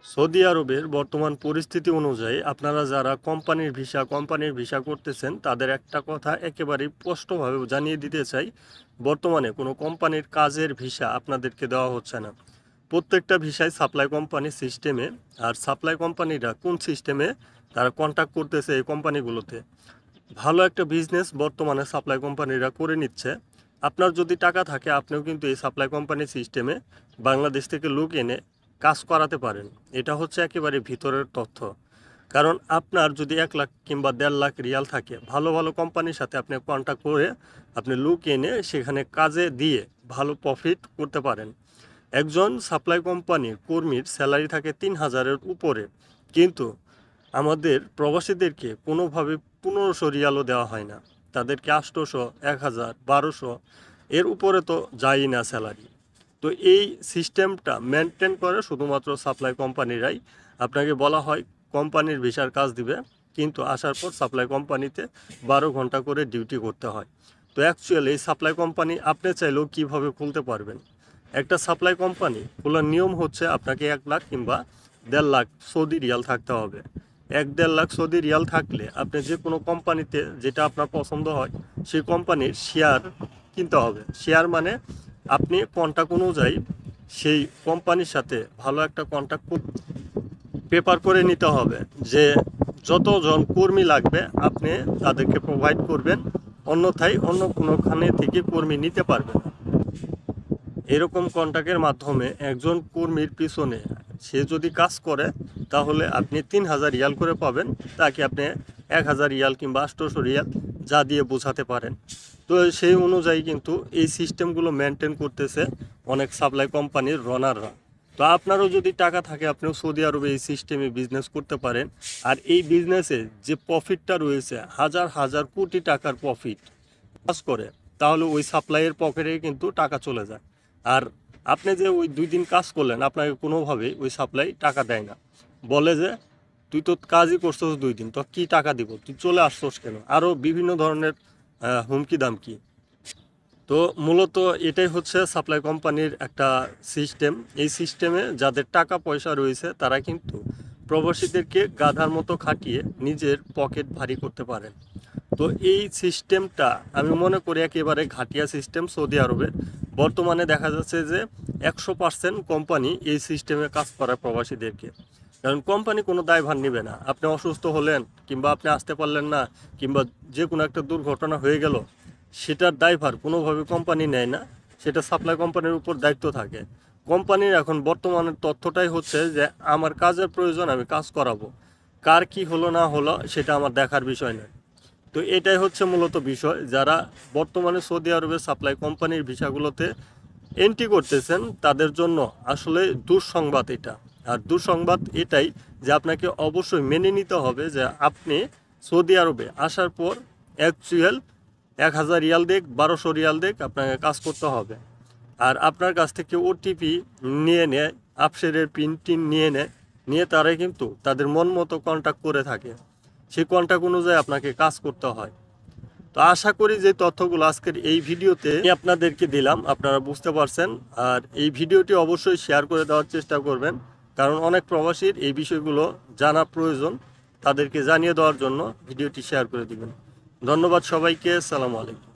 Saudi আরবের বর্তমান পরিস্থিতি অনুযায়ী আপনারা যারা কোম্পানির ভিসা করতেছেন তাদের একটা কথা একেবারেই স্পষ্টভাবে জানিয়ে দিতে চাই। বর্তমানে কোনো কোম্পানির কাজের ভিসা আপনাদেরকে দেওয়া হচ্ছে না। প্রত্যেকটা ভিসাই সাপ্লাই কোম্পানি সিস্টেমে। আর সাপ্লাই কোম্পানিরা কোন সিস্টেমে তারা কন্ট্যাক্ট করতেছে এই কোম্পানিগুলোতে, ভালো একটা বিজনেস বর্তমানে সাপ্লাই কোম্পানিরা করে নিচ্ছে। আপনার যদি টাকা থাকে আপনিও কিন্তু এই সাপ্লাই কোম্পানি সিস্টেমে বাংলাদেশ থেকে লোক এনে কাজ করাতে পারেন। এটা হচ্ছে একেবারে ভিতরের তথ্য। কারণ আপনার যদি 1 লাখ কিংবা 1.5 লাখ রিয়াল থাকে, ভালো ভালো কোম্পানির সাথে আপনি কন্ট্যাক্ট করে আপনি লোক এনে সেখানে কাজে দিয়ে ভালো প্রফিট করতে পারেন। একজন সাপ্লাই কোম্পানির কর্মীর স্যালারি থাকে 3,000-এর উপরে, কিন্তু আমাদের প্রবাসীদেরকে কোনোভাবে 1500 রিয়ালও দেওয়া হয় না। তাদেরকে 800, 1000, 1200 এর উপরে তো যায়ই না স্যালারি। তো এই সিস্টেমটা মেনটেন করে শুধুমাত্র সাপ্লাই কোম্পানিরাই। আপনাকে বলা হয় কোম্পানির ভিসার কাজ দিবে, কিন্তু আসার পর সাপ্লাই কোম্পানিতে 12 ঘন্টা করে ডিউটি করতে হয়। তো অ্যাকচুয়ালি এই সাপ্লাই কোম্পানি আপনি চাইলেও কীভাবে খুলতে পারবেন? একটা সাপ্লাই কোম্পানি খোলার নিয়ম হচ্ছে আপনাকে 1 লাখ কিংবা 1.5 লাখ সৌদি রিয়াল থাকতে হবে। 1-1.5 লাখ সৌদি রিয়াল থাকলে আপনি যে কোনো কোম্পানিতে যেটা আপনার পছন্দ হয় সেই কোম্পানির শেয়ার কিনতে হবে। শেয়ার মানে আপনি কন্ট্যাক্ট অনুযায়ী সেই কোম্পানির সাথে ভালো একটা কন্ট্যাক্ট পেপার করে নিতে হবে যে যতজন কর্মী লাগবে আপনি তাদেরকে প্রোভাইড করবেন, অন্যথায় অন্য কোনোখানে থেকে কর্মী নিতে পারবেন না। এরকম কন্ট্রাক্টের মাধ্যমে একজন কর্মীর পিছনে সে যদি কাজ করে তাহলে আপনি 3,000 রিয়াল করে পাবেন, তাকে আপনি 1,000 রিয়াল কিংবা 800 রিয়াল যা দিয়ে বোঝাতে পারেন। তো সেই অনুযায়ী কিন্তু এই সিস্টেমগুলো মেনটেন করতেছে অনেক সাপ্লাই কোম্পানির রানাররা। তো আপনারও যদি টাকা থাকে আপনিও সৌদি আরবে এই সিস্টেমে বিজনেস করতে পারেন। আর এই বিজনেসে যে প্রফিটটা রয়েছে, হাজার হাজার কোটি টাকার প্রফিট কাজ করে, তাহলে ওই সাপ্লাইয়ের পকেটে কিন্তু টাকা চলে যায়। আর আপনি যে ওই 2 দিন কাজ করলেন আপনাকে কোনোভাবেই ওই সাপ্লাই টাকা দেয় না। বলে যে তুই তো কাজই করছস 2 দিন, তো কী টাকা দিব, তুই চলে আসছস কেন, আরও বিভিন্ন ধরনের হুমকি দামকি। তো মূলত এটাই হচ্ছে সাপ্লাই কোম্পানির একটা সিস্টেম। এই সিস্টেমে যাদের টাকা পয়সা রয়েছে তারা কিন্তু প্রবাসীদেরকে গাধার মতো খাটিয়ে নিজের পকেট ভারী করতে পারেন। তো এই সিস্টেমটা আমি মনে করি একেবারে ঘাটিয়া সিস্টেম সৌদি আরবের। বর্তমানে দেখা যাচ্ছে যে 100% কোম্পানি এই সিস্টেমে কাজ করায় প্রবাসীদেরকে। কারণ কোম্পানি কোনো দায়ভার নেবে না। আপনি অসুস্থ হলেন কিংবা আপনি আসতে পারলেন না কিংবা যে কোনো একটা দুর্ঘটনা হয়ে গেল, সেটার দায়ভার কোনোভাবে কোম্পানি নেয় না, সেটা সাপ্লাই কোম্পানির উপর দায়িত্ব থাকে। কোম্পানির এখন বর্তমানের তথ্যটাই হচ্ছে যে আমার কাজের প্রয়োজন, আমি কাজ করাবো, কার কি হলো না হলো সেটা আমার দেখার বিষয় নয়। তো এটাই হচ্ছে মূলত বিষয়। যারা বর্তমানে সৌদি আরবের সাপ্লাই কোম্পানির ভিসাগুলোতে এন্ট্রি করতেছেন তাদের জন্য আসলে দুঃসংবাদ এটা। আর দুঃসংবাদ এটাই যে আপনাকে অবশ্যই মেনে নিতে হবে যে আপনি সৌদি আরবে আসার পর অ্যাকচুয়াল 1,000 রিয়াল দেখ 1200 রিয়াল দেখ আপনাকে কাজ করতে হবে। আর আপনার কাছ থেকে ওটিপি নিয়ে নেয়, আপসের পিন টিন নিয়ে তারাই কিন্তু তাদের মন মতো কন্ট্যাক্ট করে থাকে। সেই কন্ট্যাক্ট অনুযায়ী আপনাকে কাজ করতে হয়। তো আশা করি যে তথ্যগুলো আজকের এই ভিডিওতে আপনাদেরকে দিলাম আপনারা বুঝতে পারছেন। আর এই ভিডিওটি অবশ্যই শেয়ার করে দেওয়ার চেষ্টা করবেন, কারণ অনেক প্রবাসীর এই বিষয়গুলো জানা প্রয়োজন। তাদেরকে জানিয়ে দেওয়ার জন্য ভিডিওটি শেয়ার করে দিবেন। ধন্যবাদ সবাইকে। আসসালামু আলাইকুম।